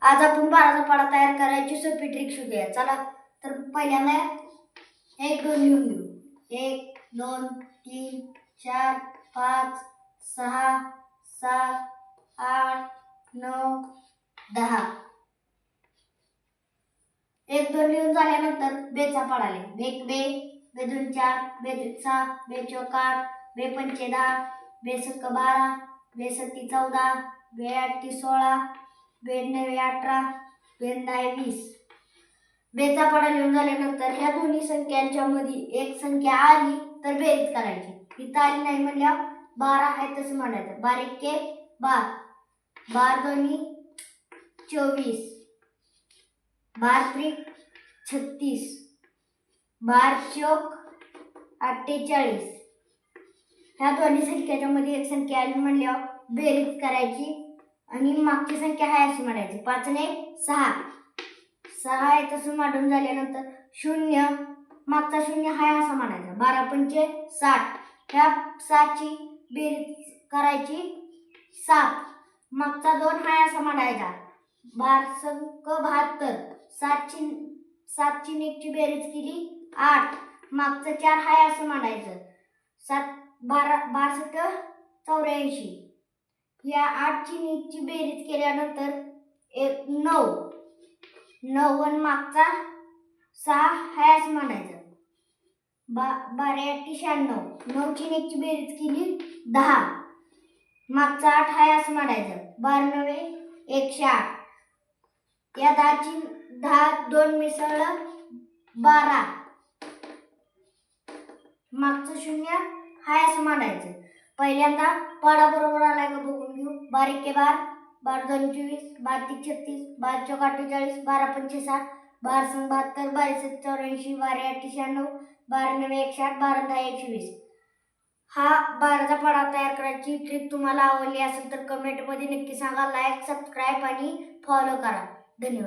आज आपण बाराचा पाढा तयार करायची सोपी ट्रिक शिकूया. चला तर पहिल्यांदा 1 2 लिहून घेऊ. 1 2 3 4 5 6 7 8 9 10. 1 2 लिहून झाल्यानंतर बेचा पाढा लिहा. बे बे बे 2 4 बे 3 6 बे 4 8 बे 5 10 बे 7 12 बे 7 14 बे 8 16 बे 9 18 बे 10 20. बेचा पाढा लिहून झाल्यानंतर ह्या दोन्ही संख्यांच्या मध्ये एक संख्या आली तर बेरीज करायची. इथं आली नाही म्हणल्यावर 12 आहे तसं म्हणायचं. 12 एके 12, 12 दोन्ही 24, 12 त्रिक 36, 12 चौक 48. ह्या दोन्ही संख्याच्या मध्ये एक संख्या आली म्हणल्यावर बेरीज करायची आणि मागची संख्या आहे अशी म्हणायची. 5 ने 6, 6 आहे तसं मांडून झाल्यानंतर 0 मागचा 0 आहे असं म्हणायचं. 12 पंचे 60. ह्या 6 ची बेरीज करायची 7, मागचा 2 आहे असं म्हणायचा. 12 संक 72. 7 ची 1 ची बेरीज केली 8, मागचं 4 आहे असं म्हणायचं. 12 सक 84. या 8 ची 1 ची बेरीज केल्यानंतर 9, 9 आणि मागचा 6 आहे असं म्हणायचं. 12 8 96. 9 ची 1 ची बेरीज केली 10, मागचा 8 आहे असं म्हणायचं. 12 9 108. या 10 ची 10 2 मिसळलं 12, मागचं 0 आहे असं म्हणायचं. पहिल्यांदा पाढा बरोबर आलाय का बघून घेऊ. 12 एके 12, 12 दोन 24, 12 त्रिक 36, 12 चौक 48, 12 पंचे 60, 12 संग 72, 12 सत्ते 84, 12 आठ 96, 12 9 108, 12 10 120. हा बाराचा पाढा तयार करायची ट्रिक तुम्हाला आवडली असेल तर कमेंटमध्ये नक्की सांगा. लाईक सबस्क्राईब आणि फॉलो करा. धन्यवाद.